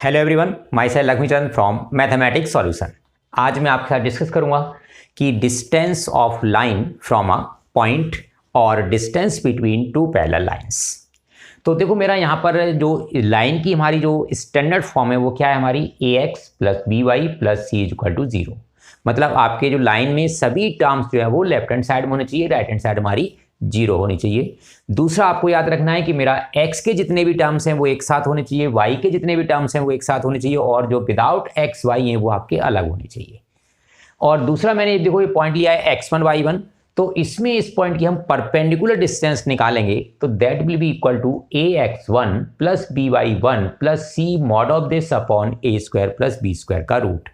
Hello everyone, my self Laxmichand from mathematics solution. आज मैं आपके साथ डिस्कस करूंगा कि distance of line from a point और distance between two parallel lines. तो देखो, मेरा यहाँ पर जो लाइन की हमारी जो स्टैंडर्ड फॉर्म है वो क्या है, हमारी ax plus B Y plus C equal to 0। मतलब आपके जो लाइन में सभी टर्म्स जो है वो लेफ्ट हैंड साइड में होने चाहिए, राइट हैंड साइड हमारी 0 होनी चाहिए। दूसरा आपको याद रखना है कि मेरा x के जितने भी टर्म्स हैं वो एक साथ होने चाहिए, y के जितने भी टर्म्स हैं वो एक साथ होने चाहिए, और जो विदाउट x y हैं वो आपके अलग होने चाहिए। और दूसरा मैंने देखो ये पॉइंट लिया है x1 y1, तो इसमें इस पॉइंट की हम परपेंडिकुलर डिस्टेंस निकालेंगे तो that will be equal to ax1 plus by1 plus c mod of this upon a square plus b square का रूट।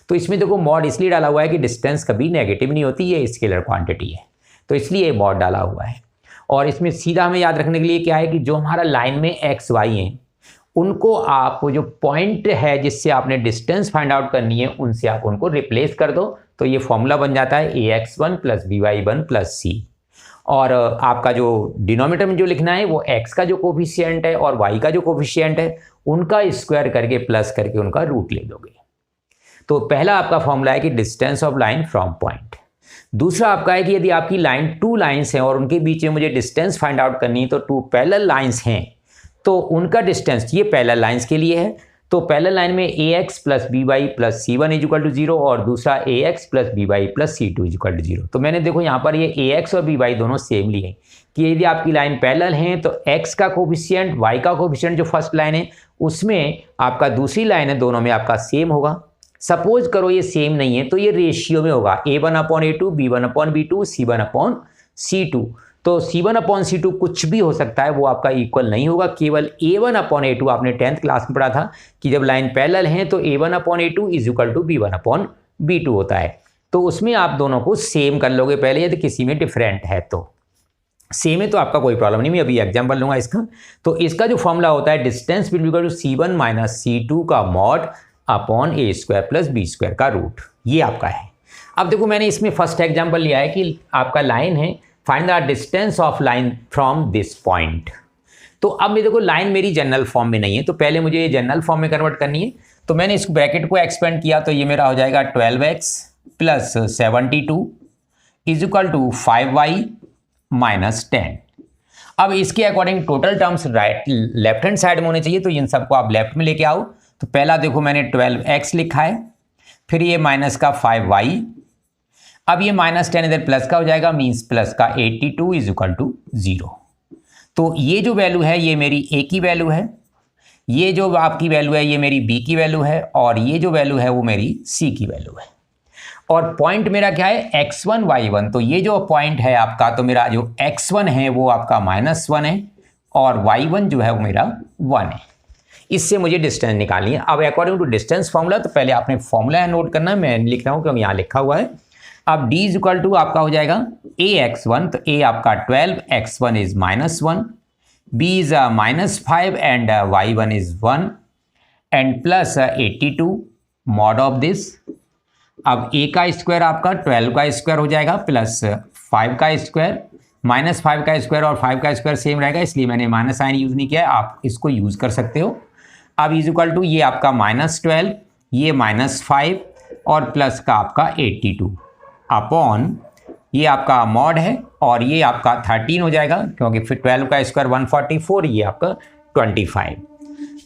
तो इसमें देखो मॉड इसलिए डाला हुआ है कि डिस्टेंस कभी नेगेटिव नहीं होती, ये स्केलर क्वांटिटी है, तो इसलिए ये मॉड डाला हुआ है। और इसमें सीधा हमें याद रखने के लिए क्या है कि जो हमारा लाइन में एक्स वाई हैं उनको आप जो पॉइंट है जिससे आपने डिस्टेंस फाइंड आउट करनी है उनसे आप उनको रिप्लेस कर दो, तो ये फॉर्मूला बन जाता है ax1 प्लस by1 प्लस सी। और आपका जो डिनोमिनेटर में जो लिखना है वो x का जो कोफिशिएंट है और y का जो कोफिशिएंट है उनका स्क्वायर करके प्लस करके उनका रूट ले दोगे। तो पहला आपका फॉर्मूला है कि distance of line from point. दूसरा आपका है कि यदि आपकी लाइन टू लाइंस हैं और उनके बीच में मुझे डिस्टेंस फाइंड आउट करनी है, तो टू पैरेलल लाइंस हैं तो उनका डिस्टेंस, ये पैरेलल लाइंस के लिए है, तो पैरेलल लाइन में ax plus B Y plus C one equal to 0 और दूसरा ax plus B Y plus C two equal to 0। तो मैंने देखो यहाँ पर ये ax और बी वाई दोनों सेम लिए कि यदि आपकी लाइन पैरेलल हैं तो x का कोफिशिएंट y का कोफिशिएंट जो फर्स्ट लाइन है उसमें आपका दूसरी लाइन है दोनों में आपका सेम होगा। सपोज करो ये सेम नहीं है तो ये रेशियो में होगा, a1 upon a2, b1 upon b2, c1 upon c2। तो c1 अपॉन c2 कुछ भी हो सकता है, वो आपका इक्वल नहीं होगा, केवल a1 अपॉन a2। आपने 10th क्लास में पढ़ा था कि जब लाइन पैरेलल हैं तो a1 upon a2 is equal to b1 upon b2 होता है। तो उसमें आप दोनों को सेम कर लोगे पहले, यदि किसी में डिफरेंट है तो सेम है तो आपका कोई प्रॉब्लम नहीं। मैं अभी एग्जाम्पल लूँगा इसका। तो इसका जो फॉर्मूला होता है distance between to c1 minus c2 का मॉड अपॉन ए स्क्वायर प्लस बी स्क्वायर का रूट, ये आपका है। अब देखो मैंने इसमें फर्स्ट एग्जांपल लिया है कि आपका लाइन है find the distance of line from this point. तो अब मैं देखो लाइन मेरी जनरल फॉर्म में नहीं है तो पहले मुझे ये जनरल फॉर्म में कन्वर्ट करनी है। तो मैंने इस ब्रैकेट को एक्सपेंड किया तो ये मेरा हो जाएगा 12x plus 72 is equal to 5y minus 10। अब इसके according total terms right left hand side में होने चाहिए, तो इन सबको आप लेफ्ट में लेके आओ। तो पहला देखो मैंने 12x लिखा है, फिर ये माइनस का 5y, अब ये माइनस 10 इधर प्लस का हो जाएगा, मीन्स प्लस का 82 इज इक्वल टू 0। तो ये जो वैल्यू है ये मेरी a की वैल्यू है, ये जो आपकी वैल्यू है ये मेरी b की वैल्यू है, और ये जो वैल्यू है वो मेरी c की वैल्यू है। और पॉइंट मेरा क्या है x1 y1, तो ये जो पॉइंट है आपका, तो मेरा जो x1 है वो आपका -1 है और y1 जो है वो मेरा 1 है। इससे मुझे डिस्टेंस निकालनी है। अब अकॉर्डिंग टू डिस्टेंस फॉर्मूला, तो पहले आपने फॉर्मूला नोट करना है, मैं लिख रहा हूँ क्योंकि यहाँ लिखा हुआ है। अब d इज इक्वल टू आपका हो जाएगा ax1, तो a आपका 12, x1 is -1, b is -5 and y1 is 1 and plus 82 mod of this. अब a का स्क्वायर आपका 12 का स्क्वायर हो जाएगा प्लस 5 का स्क्वायर, -5 का स्क्वायर और 5 का स्क्वायर सेम रहेगा, इसलिए मैंने माइनस साइन यूज़ नहीं किया है, आप इसको यूज़ कर सकते हो। अब इज इक्वल टू ये आपका -12, ये -5 और प्लस का आपका 82 अपॉन ये आपका मॉड है, और ये आपका 13 हो जाएगा क्योंकि फिर 12 का स्क्वायर 144, ये आपका 25।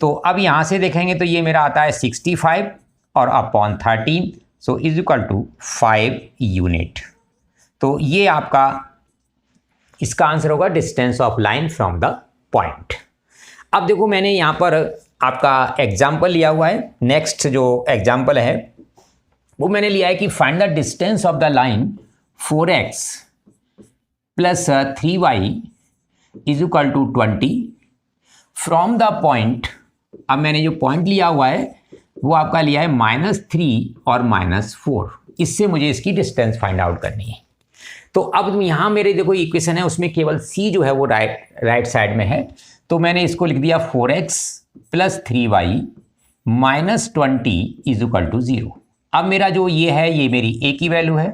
तो अब यहाँ से देखेंगे तो ये मेरा आता है 65 और upon 13, so is equal to 5 unit. तो ये आपका इसका आंसर होगा distance of line from the point. अब देखो मैंने यहाँ पर आपका एग्जाम्पल लिया हुआ है। नेक्स्ट जो एग्जाम्पल है वो मैंने लिया है कि find the distance of the line 4x plus 3y is equal to 20 from the point. अब मैंने जो पॉइंट लिया हुआ है वो आपका लिया है -3 और -4, इससे मुझे इसकी डिस्टेंस फाइंड आउट करनी है। तो अब यहाँ मेरे देखो इक्वेशन है उसमें केवल c जो है वो राइट साइड में है, तो मैंने इसको लिख दिया 4x plus 3y minus 20 is equal to 0। अब मेरा जो ये है ये मेरी a की वैल्यू है,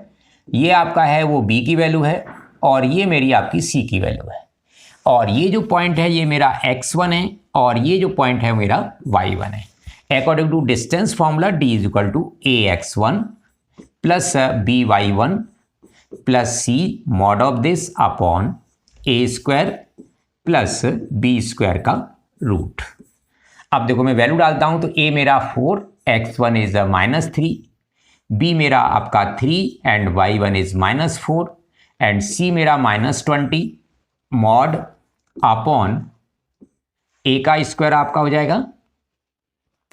ये आपका है वो b की वैल्यू है, और ये मेरी आपकी c की वैल्यू है, और ये जो पॉइंट है ये मेरा x1 है और ये जो पॉइंट है मेरा y1 है। According to distance formula d is equal to ax1 plus by1 plus c mod of this upon a square plus b square का रूट। अब देखो मैं वैल्यू डालता हूं तो a मेरा 4, x1 इज -3, b मेरा आपका 3 and y1 is -4 and c मेरा -20 मॉड अपॉन a का स्क्वायर आपका हो जाएगा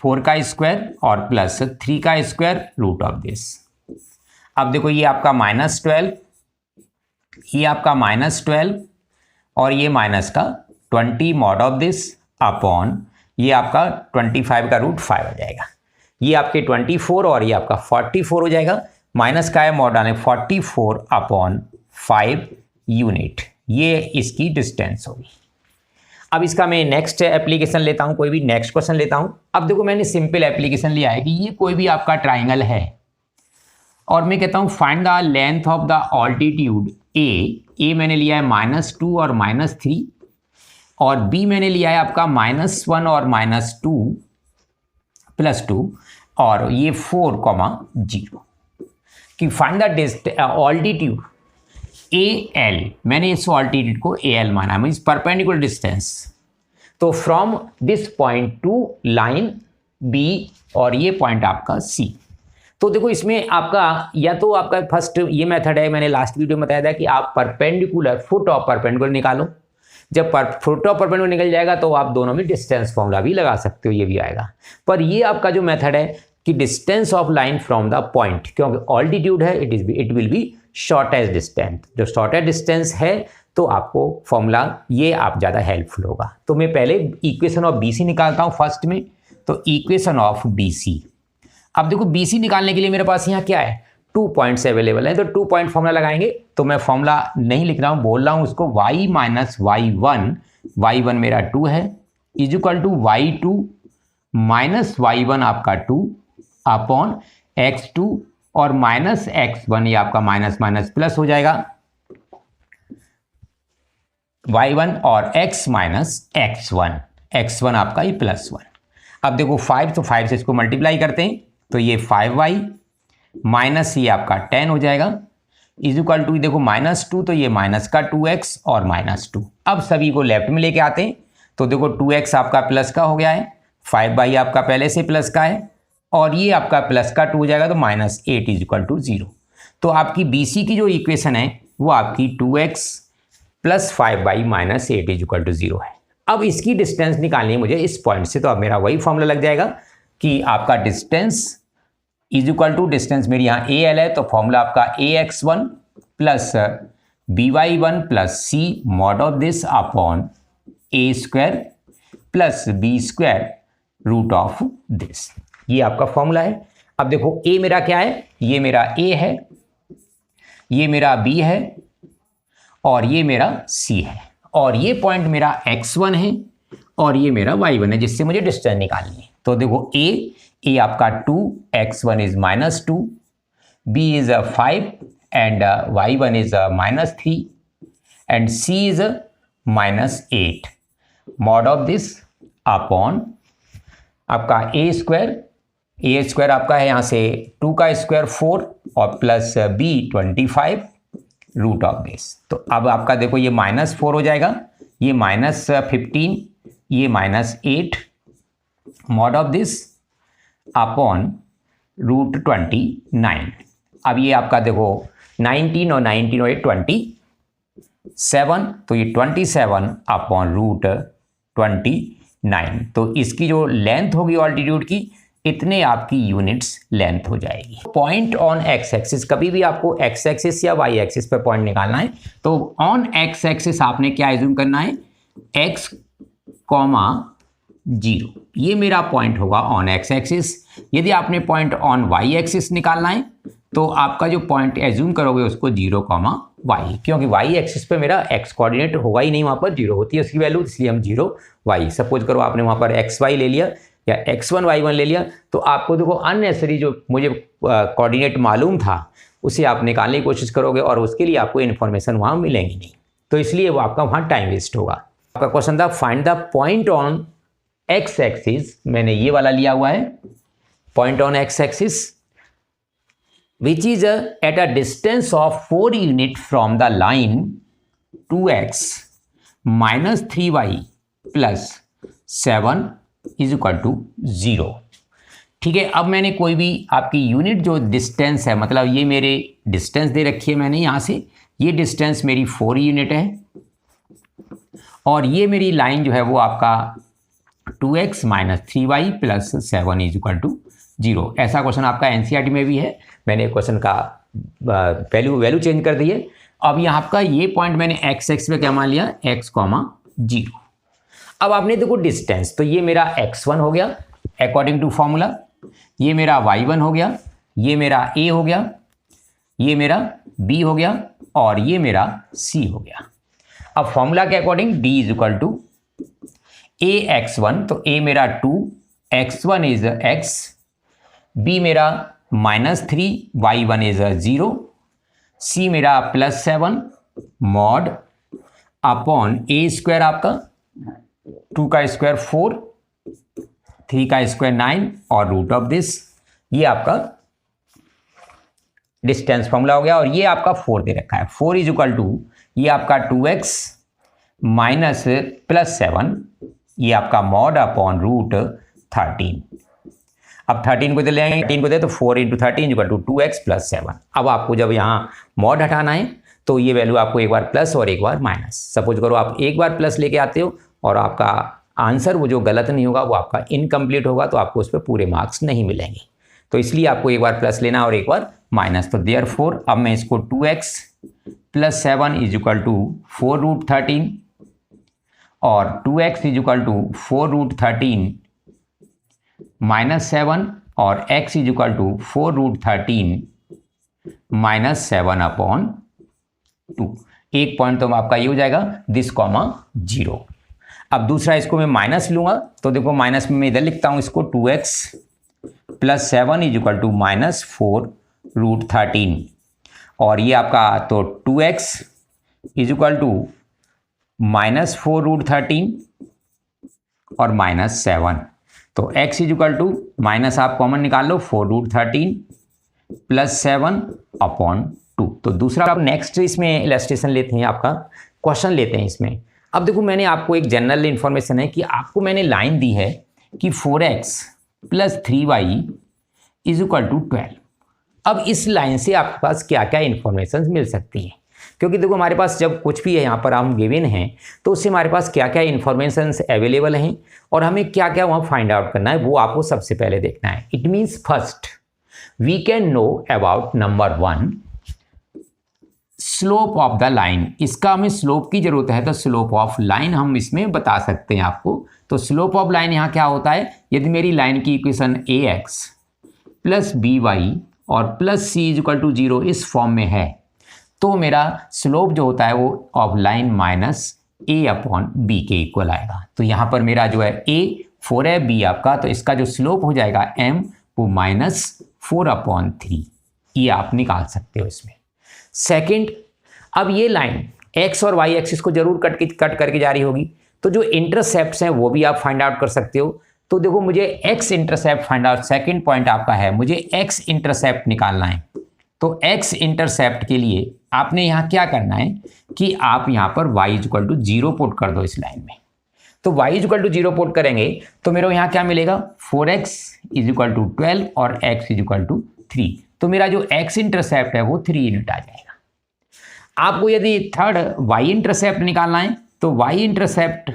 4 का स्क्वायर और प्लस 3 का स्क्वायर रूट ऑफ दिस। अब देखो ये आपका -12, ये आपका -12 और ये माइनस का 20 मॉड ऑफ दिस अपॉन ये आपका 25 का रूट 5 हो जाएगा। ये आपके 24 और ये आपका 44 हो जाएगा। माइनस का है मॉड आने 44 अपॉन 5 यूनिट, ये इसकी डिस्टेंस होगी। अब इसका मैं नेक्स्ट एप्लीकेशन लेता हूं, कोई भी नेक्स्ट क्वेश्चन लेता हूं। अब देखो मैंने सिंपल एप्लीकेशन लिया है कि ये कोई भी आपका ट्राइंगल है और मैं कहता हूं find the length of the altitude A मैंने लिया है -2 और -3 और बी मैंने लिया है आपका -1 और -2 +2 और ये 4,0 कि फाइंड द ऑल्टीट्यूड AL, मैंने इस ऑल्टीट्यूड को AL माना है, मीन्स परपेंडिकुलर डिस्टेंस। तो from this point two line B और ये पॉइंट आपका C। तो देखो इसमें आपका या तो आपका फर्स्ट ये मेथड है, मैंने लास्ट वीडियो में बताया था कि आप परपेंडिकुलर फुट ऑफ परपेंडिकुलर निकालो। जब फुट ऑफ परपेंडिकुलर निकल जाएगा तो आप दोनों में डिस्टेंस फॉर्मूला भी लगा सकते हो, ये भी आएगा। पर ये आपका जो मेथड है कि distance of line from the point, क्योंकि ऑल्टीट्यूड है it will be shortest distance. जो शॉर्टेस्ट डिस्टेंस है तो आपको फॉर्मूला ये आप ज़्यादा हेल्पफुल होगा। तो मैं पहले इक्वेशन ऑफ BC निकालता हूँ फर्स्ट में, तो इक्वेशन ऑफ BC। अब देखो BC निकालने के लिए मेरे पास यहाँ क्या है, 2 पॉइंट्स अवेलेबल हैं, तो 2 पॉइंट फॉर्मूला लगाएंगे। तो मैं फॉर्मूला नहीं लिख रहा हूँ, बोल रहा हूँ उसको y माइनस y1 मेरा 2 है is equal to y2 minus y1 आपका 2 अपॉन x2 और माइनस x1 ये आपका माइनस माइनस प्लस हो जाएगा y1 और x माइनस x1 आपका ये +1। अब देखो 5, तो 5 से इसको मल्टीप्लाई करते हैं तो ये 5y माइनस ये आपका 10 हो जाएगा इज इक्वल टू, देखो -2 तो ये माइनस का 2x और -2। अब सभी को लेफ्ट में लेके आते हैं तो देखो 2x आपका प्लस का हो गया है, 5y आपका पहले से प्लस का है और ये आपका प्लस का 2 हो जाएगा तो -8 इज इक्वल टू 0। तो आपकी BC की जो इक्वेशन है वो आपकी 2x plus 5y minus 8 is equal to 0 है। अब इसकी डिस्टेंस निकालनी है मुझे इस पॉइंट से, तो अब मेरा वही फॉर्मूला लग जाएगा कि आपका distance is equal to, distance मेरी यहाँ AL है तो फॉर्मूला आपका AX1 plus BY1 plus C mod of this upon A square plus B square root of this, ये आपका फॉर्मूला है। अब देखो A मेरा क्या है, ये मेरा A है, ये मेरा B है और ये मेरा C है और ये पॉइंट मेरा x1 है और ये मेरा y1 है जिससे मुझे डिस्टेंस निकालनी है। तो देखो A आपका 2, x1 is -2, B is 5 and y1 is -3 and C is -8 mod of this upon आपका A स्क्वायर आपका है यहाँ से 2 का स्क्वायर 4 और plus B 25 root of this. तो अब आपका देखो ये -4 हो जाएगा, ये -15, ये -8 mod of this upon root 29। अब ये आपका देखो 19 और 19 और 27, तो ये 27 अपॉन रूट 29। तो इसकी जो लेंथ होगी ऑल्टीट्यूड की, इतने आपकी यूनिट्स लेंथ हो जाएगी। पॉइंट ऑन एक्स एक्सिस, कभी भी आपको एक्स एक्सिस या वाई एक्सिस पे पॉइंट निकालना है तो ऑन एक्स एक्सिस आपने क्या एज्यूम करना है, x, 0, ये मेरा पॉइंट होगा ऑन एक्स एक्सिस। यदि आपने पॉइंट ऑन वाई एक्सिस निकालना है तो आपका जो पॉइंट एज्यूम करोगे उसको 0, y, क्योंकि वाई एक्सिस पे मेरा x कोऑर्डिनेट होगा ही नहीं, वहाँ पर 0 होती है उसकी वैल्यू, इसलिए हम 0 y। सपोज करो आपने वहाँ पर xy ले लिया या x1 y1 ले लिया तो आपको देखो अननेसेसरी जो मुझे कोऑर्डिनेट मालूम था उसे आप निकालने की कोशिश करोगे और उसके लिए आपको इन्फॉर्मेशन वहाँ मिलेंगी नहीं, तो इसलिए वो आपका वहाँ टाइम वेस्ट होगा। आपका क्वेश्चन था find the point on x axis मैंने ये वाला लिया हुआ है, point on x axis which is at a distance of 4 unit from the line 2x minus 3y plus 7 is equal to 0। ठीक है, अब मैंने कोई भी आपकी यूनिट जो डिस्टेंस है, मतलब ये मेरे डिस्टेंस दे रखी है मैंने यहाँ से, ये डिस्टेंस मेरी 4 यूनिट है और ये मेरी लाइन जो है वो आपका 2x minus 3y plus 7 is equal to 0। ऐसा क्वेश्चन आपका एनसीईआरटी में भी है। मैंने क्वेश्चन का वैल्यू चेंज कर दी है। अब यहाँ आपका ये पॉइंट मैंने एक्स एक्स पे क्या मान लिया, x, 0। अब आपने देखो डिस्टेंस, तो ये मेरा x1 हो गया अकॉर्डिंग टू फॉर्मूला, ये मेरा y1 हो गया, ये मेरा a हो गया, ये मेरा b हो गया और ये मेरा c हो गया। अब फॉर्मूला के according d is equal to a x1, तो a मेरा 2, x1 इज x, b मेरा -3, y1 इज 0, c मेरा +7 मॉड अपॉन a स्क्वायर आपका 2 का स्क्वायर 4, 3 का स्क्वायर 9 और रूट ऑफ दिस, ये आपका डिस्टेंस फॉर्मूला हो गया। और ये आपका 4 दे रखा है, 4 इज इक्वल टू ये आपका 2x माइनस +7, ये आपका मॉड अपॉन रूट 13। अब 13 को दे लेंगे, 13 को दे तो 4 इंटू 13 इक्वल टू 2x + 7। अब आपको जब यहाँ मॉड हटाना है तो ये वैल्यू आपको एक बार प्लस और एक बार माइनस। सपोज करो आप एक बार प्लस लेके आते हो और आपका आंसर वो जो गलत नहीं होगा वो आपका इनकम्प्लीट होगा, तो आपको उस पर पूरे मार्क्स नहीं मिलेंगे। तो इसलिए आपको एक बार प्लस लेना और एक बार माइनस। तो देयरफॉर अब मैं इसको 2x + 7 इज इक्वल टू 4√13 और 2x इज इक्वल टू 4√13 -7 और x इज इक्वल टू 4√13 -7/2। एक पॉइंट तो आपका ये हो जाएगा दिस कॉमा 0। अब दूसरा इसको मैं माइनस लूंगा, तो देखो माइनस में मैं इधर लिखता हूं इसको 2x + 7 इज इक्वल टू -4√13 और ये आपका तो 2x इज इक्वल टू -4√13 और -7, तो x is equal to minus आप कॉमन निकाल लो 4√13 + 7/2। तो दूसरा आप नेक्स्ट इसमें इलस्ट्रेशन लेते हैं, आपका क्वेश्चन लेते हैं इसमें। अब देखो मैंने आपको एक जनरल इंफॉर्मेशन है कि आपको मैंने लाइन दी है कि 4x + 3y is equal to 12। अब इस लाइन से आपके पास क्या क्या इंफॉर्मेशन मिल सकती है, क्योंकि देखो हमारे पास जब कुछ भी है यहाँ पर हम गिवन हैं तो उससे हमारे पास क्या क्या इंफॉर्मेशन अवेलेबल हैं और हमें क्या क्या वहाँ फाइंड आउट करना है वो आपको सबसे पहले देखना है। It means first we can know about number 1 slope of the line. इसका हमें स्लोप की जरूरत है, तो स्लोप ऑफ लाइन हम इसमें बता सकते हैं आपको। तो स्लोप ऑफ लाइन यहाँ क्या होता है, यदि मेरी लाइन की इक्वेशन ax + by और +c इज इक्वल टू 0 इस फॉर्म में है, तो मेरा स्लोप जो होता है वो ऑफ लाइन -a/b के इक्वल आएगा। तो यहाँ पर मेरा जो है a 4 है, b आपका, तो इसका जो स्लोप हो जाएगा m वो -4/3, ये आप निकाल सकते हो इसमें। सेकंड, अब ये लाइन x और y एक्सिस को जरूर कट करके जा रही होगी, तो जो इंटरसेप्ट्स हैं वो भी आप फाइंड आउट कर सकते हो। तो देखो मुझे x intercept find out, second point आपका है मुझे x इंटरसेप्ट निकालना है। तो x इंटरसेप्ट के लिए आपने यहाँ क्या करना है कि आप यहाँ पर y इक्वल टू 0 पुट कर दो इस लाइन में। तो y इक्वल टू 0 पुट करेंगे तो मेरे यहाँ क्या मिलेगा, 4x इज इक्वल टू 12 और x इज इक्वल टू 3। तो मेरा जो x इंटरसेप्ट है वो 3 यूनिट आ जाएगा। आपको यदि थर्ड y इंटरसेप्ट निकालना है तो y इंटरसेप्ट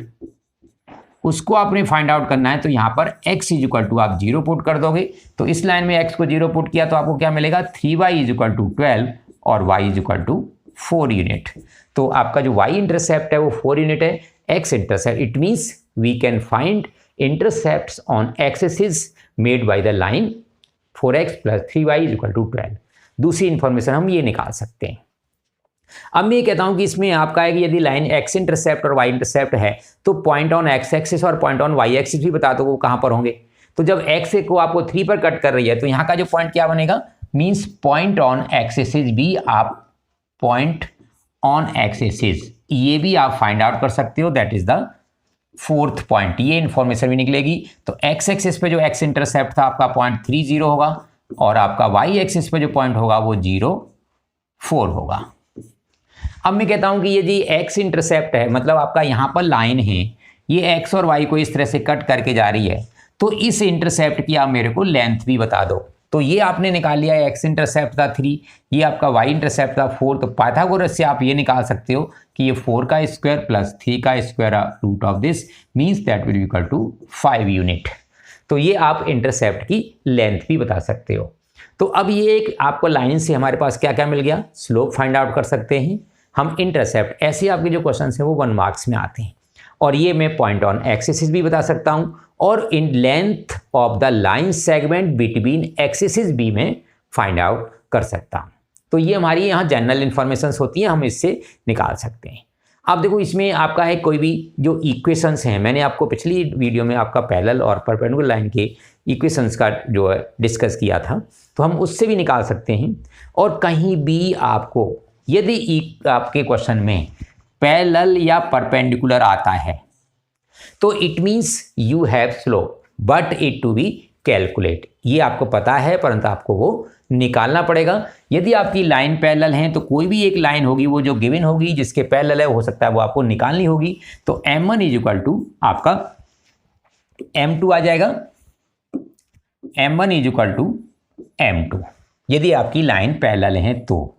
उसको आपने फाइंड आउट करना है। तो यहाँ पर x इज इक्वल टू आप 0 पुट कर दोगे, तो इस लाइन में x को 0 पुट किया तो आपको क्या मिलेगा, 3y इज इक्वल टू 12 और y is equal to 4 unit. तो आपका जो y इंटरसेप्ट है वो 4 यूनिट है। x intercept, it means we can find intercepts on axis made by the line 4x + 3y is equal to 12। दूसरी information हम ये निकाल सकते हैं। अब मैं ये कहता हूं कि इसमें आपका है कि यदि लाइन x इंटरसेप्ट और y इंटरसेप्ट है तो पॉइंट ऑन x एक्सिस और पॉइंट ऑन y एक्सिस भी बता दो वो कहां पर होंगे। तो जब x को आपको 3 पर कट कर रही है तो यहां का जो पॉइंट क्या बनेगा, मींस पॉइंट ऑन एक्सिस भी आप पॉइंट ऑन एक्सिस ये भी आप फाइंड आउट कर सकते हो, that is the fourth point, ये इंफॉर्मेशन भी निकलेगी। तो एक्स एक्सिस पे जो एक्स इंटरसेप्ट था आपका 0.30 होगा और आपका वाई एक्सिस पे जो पॉइंट होगा वो 0.4 होगा। अब मैं कहता हूं कि ये जी एक्स इंटरसेप्ट है, मतलब आपका यहां पर लाइन है, ये एक्स और वाई को इस तरह से कट करके जा रही है, तो इस इंटरसेप्ट की आप मेरे को लेंथ भी बता दो। तो ये आपने निकाल लिया, एक्स इंटरसेप्ट था 3, ये आपका वाई इंटरसेप्ट था 4। तो पाइथागोरस से आप ये निकाल सकते हो कि ये 4 का स्क्वायर प्लस 3 का square root of this means that will equal to 5 unit. तो ये आप इंटरसेप्ट की लेंथ भी बता सकते हो। तो अब ये एक आपको लाइन से हमारे पास क्या क्या मिल गया, स्लोप फाइंड आउट कर सकते हैं हम, इंटरसेप्ट, ऐसे आपके जो क्वेश्चन हैं वो 1 मार्क्स में आते हैं। और ये मैं पॉइंट ऑन एक्सिस भी बता सकता हूं, और in length of the line segment between axis भी मैं फाइंड आउट कर सकता हूं। तो ये हमारी यहाँ जनरल इंफॉर्मेशन होती हैं, हम इससे निकाल सकते हैं। अब देखो इसमें आपका है कोई भी जो इक्वेशंस हैं, मैंने आपको पिछली वीडियो में आपका पैरेलल और परपेंडिकुलर लाइन के इक्वेशंस का जो है डिस्कस किया था, तो हम उससे भी निकाल सकते हैं। और कहीं भी आपको यदि आपके क्वेश्चन में पैरेलल या परपेंडिकुलर आता है तो it means you have slope but it to be calculate, ये आपको पता है परंतु आपको वो निकालना पड़ेगा। यदि आपकी लाइन पैरेलल है तो कोई भी एक लाइन होगी वो जो गिवन होगी जिसके पैरेलल है, हो सकता है वो आपको निकालनी होगी। तो m1 इज इक्वल टू आपका m2 आ जाएगा, m1 is equal to m2 यदि आपकी लाइन पैरेलल है। तो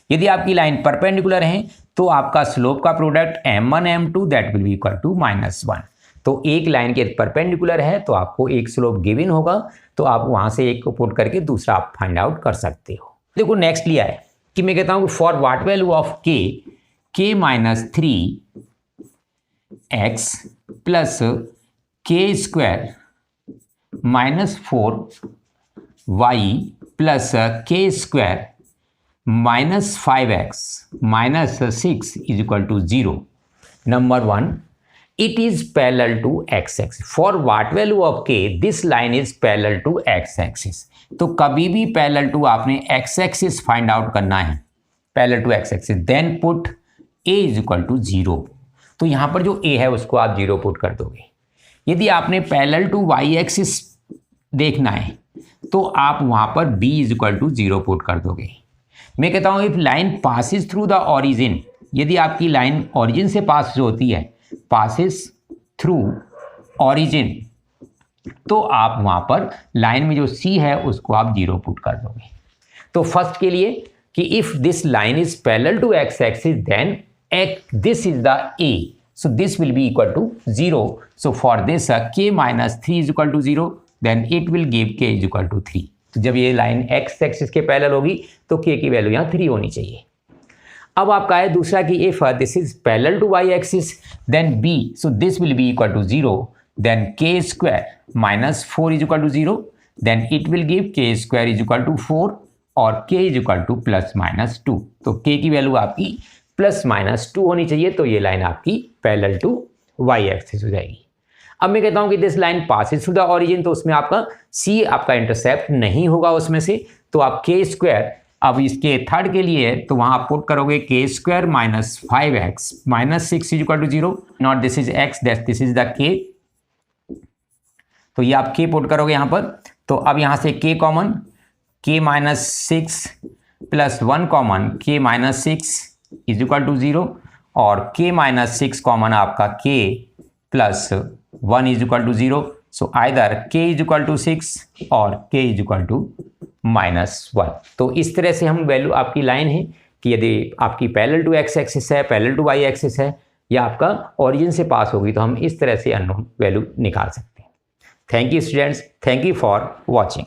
यदि आपकी लाइन परपेंडिकुलर है तो आपका स्लोप का product m1 m2 that will be equal to -1। तो एक लाइन के परपेंडिकुलर है तो आपको एक स्लोप गिवन होगा, तो आप वहां से एक को पुट करके दूसरा आप फाइंड आउट कर सकते हो। देखो नेक्स्ट लिया है कि मैं कहता हूं for what value of k minus 3x plus k square minus 4y plus k square minus 5x minus 6 is equal to 0। Number 1, it is parallel to x-axis. For what value of k, this line is parallel to x-axis. तो कभी भी parallel to आपने x-axis find out करना है, parallel to x-axis, then put a is equal to 0. तो यहाँ पर जो a है उसको आप 0 पुट कर दोगे। यदि आपने parallel to y-axis देखना है तो आप वहाँ पर b is equal to 0 put कर दोगे। मैं कहता हूँ if line passes through the origin, यदि आपकी लाइन origin से पास जो होती है passes through origin, तो आप वहां पर लाइन में जो C है उसको आप 0 पुट कर दोगे। तो फर्स्ट के लिए कि if this line is parallel to x axis then this is the A, so this will be equal to 0. So for this k minus 3 is equal to 0, then it will give k is equal to 3. तो जब ये line x axis के parallel होगी तो k की value यहाँ 3 होनी चाहिए। अब आपका है दूसरा कि if this is parallel to y axis then b, so this will be equal to 0, then k square minus 4 is equal to 0, then it will give k square is equal to 4 और k is equal to plus minus 2। तो k की value आपकी plus minus 2 होनी चाहिए, तो ये line आपकी parallel to y axis हो जाएगी। अब मैं कहता हूं कि this line passes through the origin, तो उसमें आपका c आपका इंटरसेप्ट नहीं होगा उसमें से, तो आप k स्क्वायर, अब इसके थर्ड के लिए तो वहां आप पुट करोगे k square minus 5x minus 6 is equal to 0, not this is x that this is the k, तो ये आप k पुट करोगे यहाँ पर। तो अब यहाँ से k common, k minus 6 plus 1 common, k minus 6 is equal to 0 और k माइनस 6 कॉमन आपका k plus 1 is equal to 0। So either k is equal to 6 और k इज इक्वल टू -1। तो इस तरह से हम वैल्यू आपकी लाइन है कि यदि आपकी पैरेलल टू x एक्सिस है, पैरेलल टू y एक्सिस है या आपका ओरिजिन से पास होगी, तो हम इस तरह से अननोन वैल्यू निकाल सकते हैं। Thank you students, thank you for watching.